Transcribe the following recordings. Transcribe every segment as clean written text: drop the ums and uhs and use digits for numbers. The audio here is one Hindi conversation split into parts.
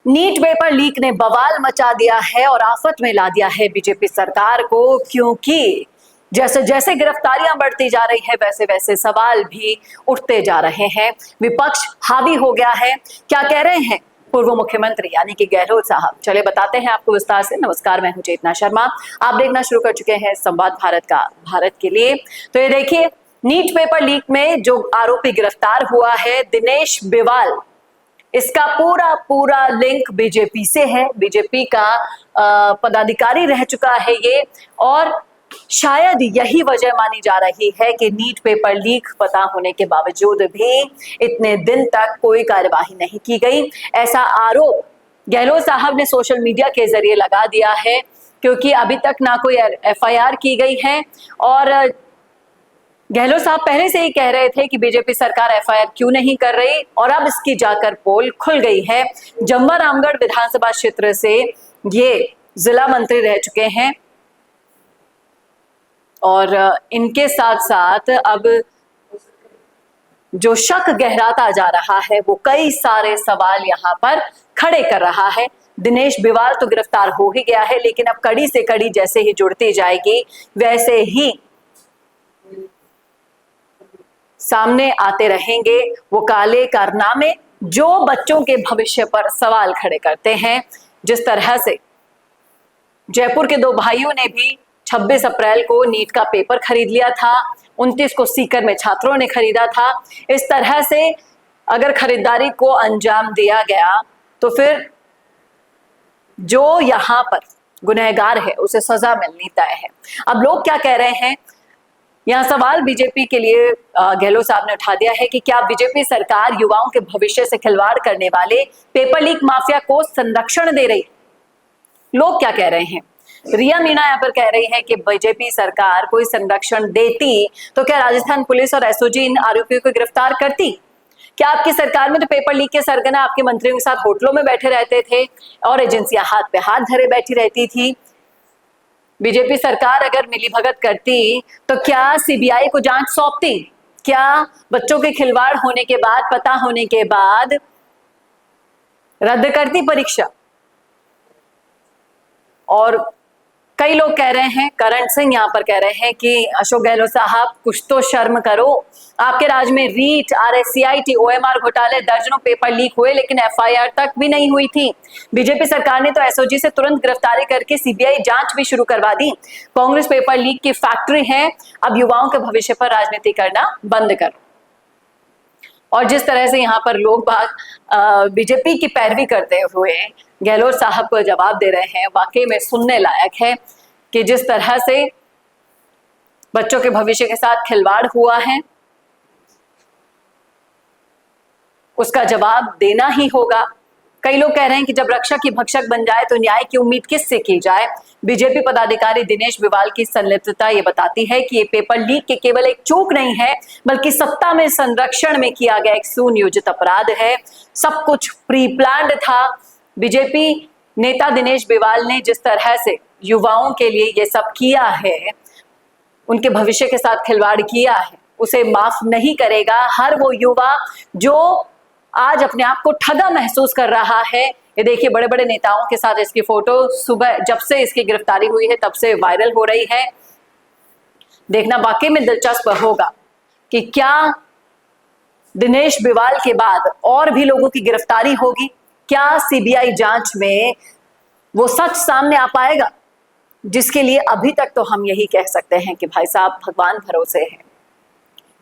नीट पेपर लीक ने बवाल मचा दिया है और आफत में ला दिया है बीजेपी सरकार को, क्योंकि जैसे जैसे गिरफ्तारियां बढ़ती जा रही है वैसे वैसे सवाल भी उठते जा रहे हैं। विपक्ष हावी हो गया है। क्या कह रहे हैं पूर्व मुख्यमंत्री यानी कि गहलोत साहब, चले बताते हैं आपको विस्तार से। नमस्कार, मैं हूं चेतना शर्मा। आप देखना शुरू कर चुके हैं संवाद भारत का, भारत के लिए। तो ये देखिए, नीट पेपर लीक में जो आरोपी गिरफ्तार हुआ है दिनेश बिवाल, इसका पूरा पूरा लिंक बीजेपी से है। बीजेपी का पदाधिकारी रह चुका है ये, और शायद यही वजह मानी जा रही है कि नीट पेपर लीक पता होने के बावजूद भी इतने दिन तक कोई कार्यवाही नहीं की गई। ऐसा आरोप गहलोत साहब ने सोशल मीडिया के जरिए लगा दिया है, क्योंकि अभी तक ना कोई एफआईआर की गई है। और गहलोत साहब पहले से ही कह रहे थे कि बीजेपी सरकार एफआईआर क्यों नहीं कर रही, और अब इसकी जाकर पोल खुल गई है। जम्वा रामगढ़ विधानसभा क्षेत्र से ये जिला मंत्री रह चुके हैं, और इनके साथ साथ अब जो शक गहराता जा रहा है वो कई सारे सवाल यहाँ पर खड़े कर रहा है। दिनेश बिवाल तो गिरफ्तार हो ही गया है, लेकिन अब कड़ी से कड़ी जैसे ही जुड़ती जाएगी वैसे ही सामने आते रहेंगे वो काले कारनामे जो बच्चों के भविष्य पर सवाल खड़े करते हैं। जिस तरह से जयपुर के दो भाइयों ने भी 26 अप्रैल को नीट का पेपर खरीद लिया था, 29 को सीकर में छात्रों ने खरीदा था। इस तरह से अगर खरीदारी को अंजाम दिया गया तो फिर जो यहां पर गुनहगार है उसे सजा मिलनी तय है। अब लोग क्या कह रहे हैं, यहां सवाल बीजेपी के लिए गहलोत साहब ने उठा दिया है कि क्या बीजेपी सरकार युवाओं के भविष्य से खिलवाड़ करने वाले पेपर लीक माफिया को संरक्षण दे रही है। लोग क्या कह रहे हैं, रिया मीणा यहाँ पर कह रही है कि बीजेपी सरकार कोई संरक्षण देती तो क्या राजस्थान पुलिस और एसओजी इन आरोपियों को गिरफ्तार करती। क्या आपकी सरकार में तो पेपर लीक के सरगना आपके मंत्रियों के साथ होटलों में बैठे रहते थे और एजेंसियां हाथ पे हाथ धरे बैठी रहती थी। बीजेपी सरकार अगर मिलीभगत करती तो क्या सीबीआई को जांच सौंपती। क्या बच्चों के खिलवाड़ होने के बाद, पता होने के बाद रद्द करती परीक्षा। और कई लोग कह रहे हैं, करण सिंह यहाँ पर कह रहे हैं कि अशोक गहलोत साहब कुछ तो शर्म करो। आपके राज में रीट, आरएससीआईटी, ओएमआर घोटाले, दर्जनों पेपर लीक हुए लेकिन एफआईआर तक भी नहीं हुई थी। बीजेपी सरकार ने तो एसओजी से तुरंत गिरफ्तारी करके सीबीआई जांच भी शुरू करवा दी। कांग्रेस पेपर लीक की फैक्ट्री है, अब युवाओं के भविष्य पर राजनीति करना बंद करो। और जिस तरह से यहाँ पर लोग बाग बीजेपी की पैरवी करते हुए गहलोत साहब को जवाब दे रहे हैं, वाकई में सुनने लायक है कि जिस तरह से बच्चों के भविष्य के साथ खिलवाड़ हुआ है उसका जवाब देना ही होगा। कई लोग कह रहे हैं कि जब रक्षक ही भक्षक बन जाए तो न्याय की उम्मीद किससे की जाए। बीजेपी पदाधिकारी दिनेश बिवाल की संलिप्तता ये बताती है कि ये पेपर लीक के केवल एक चूक नहीं है, बल्कि सत्ता में संरक्षण में किया गया एक सुनियोजित अपराध है। सब कुछ प्री प्लान्ड था। बीजेपी नेता दिनेश बिवाल ने जिस तरह से युवाओं के लिए ये सब किया है, उनके भविष्य के साथ खिलवाड़ किया है, उसे माफ नहीं करेगा हर वो युवा जो आज अपने आप को ठगा महसूस कर रहा है। ये देखिए, बड़े बड़े नेताओं के साथ इसकी फोटो सुबह जब से इसकी गिरफ्तारी हुई है तब से वायरल हो रही है। देखना वाकई में दिलचस्प होगा कि क्या दिनेश बिवाल के बाद और भी लोगों की गिरफ्तारी होगी। क्या सीबीआई जांच में वो सच सामने आ पाएगा, जिसके लिए अभी तक तो हम यही कह सकते हैं कि भाई साहब भगवान भरोसे है।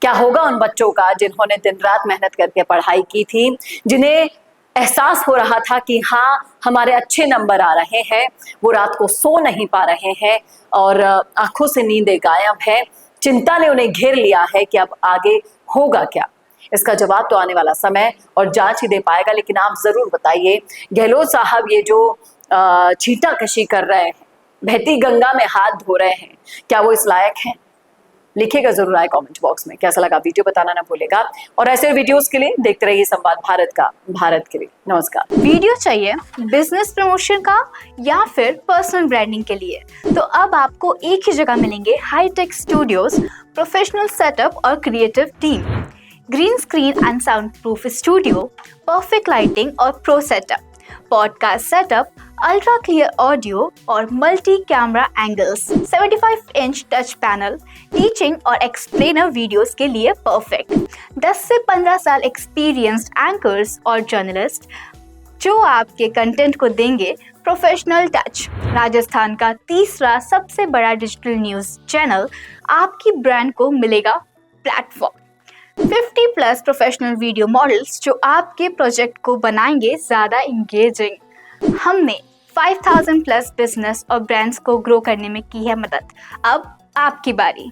क्या होगा उन बच्चों का जिन्होंने दिन रात मेहनत करके पढ़ाई की थी, जिन्हें एहसास हो रहा था कि हाँ हमारे अच्छे नंबर आ रहे हैं, वो रात को सो नहीं पा रहे हैं और आंखों से नींदें गायब है। चिंता ने उन्हें घेर लिया है कि अब आगे होगा क्या। इसका जवाब तो आने वाला समय और जांच ही दे पाएगा। लेकिन आप जरूर बताइए, गहलोत साहब ये जो छींटाकशी कर रहे हैं, बहती गंगा में हाथ धो रहे हैं, क्या वो इस लायक हैं। लिखिएगा जरूर आए कमेंट बॉक्स में। कैसा लगा वीडियो बताना ना भूलेगा, और ऐसे वीडियोस के लिए देखते रहिए संवाद भारत का, भारत के लिए। नमस्कार। वीडियो चाहिए बिजनेस प्रमोशन का या फिर पर्सनल ब्रांडिंग के लिए, तो अब आपको एक ही जगह मिलेंगे हाईटेक स्टूडियोज, प्रोफेशनल सेटअप और creative team, green screen and sound proof studio, perfect lighting और pro setup. Podcast setup, ultra clear audio और multi camera angles, 75 inch touch panel, teaching और एक्सप्लेनर वीडियोस के लिए परफेक्ट। 10 से 15 साल एक्सपीरियंस्ड एंकर्स और जर्नलिस्ट जो आपके कंटेंट को देंगे प्रोफेशनल टच। राजस्थान का तीसरा सबसे बड़ा डिजिटल न्यूज़ चैनल आपकी ब्रांड को मिलेगा प्लेटफॉर्म। 50+ प्रोफेशनल वीडियो मॉडल्स जो आपके प्रोजेक्ट को बनाएंगे ज़्यादा इंगेजिंग। हमने 5000+ बिजनेस और ब्रांड्स को ग्रो करने में की है मदद। अब आपकी बारी।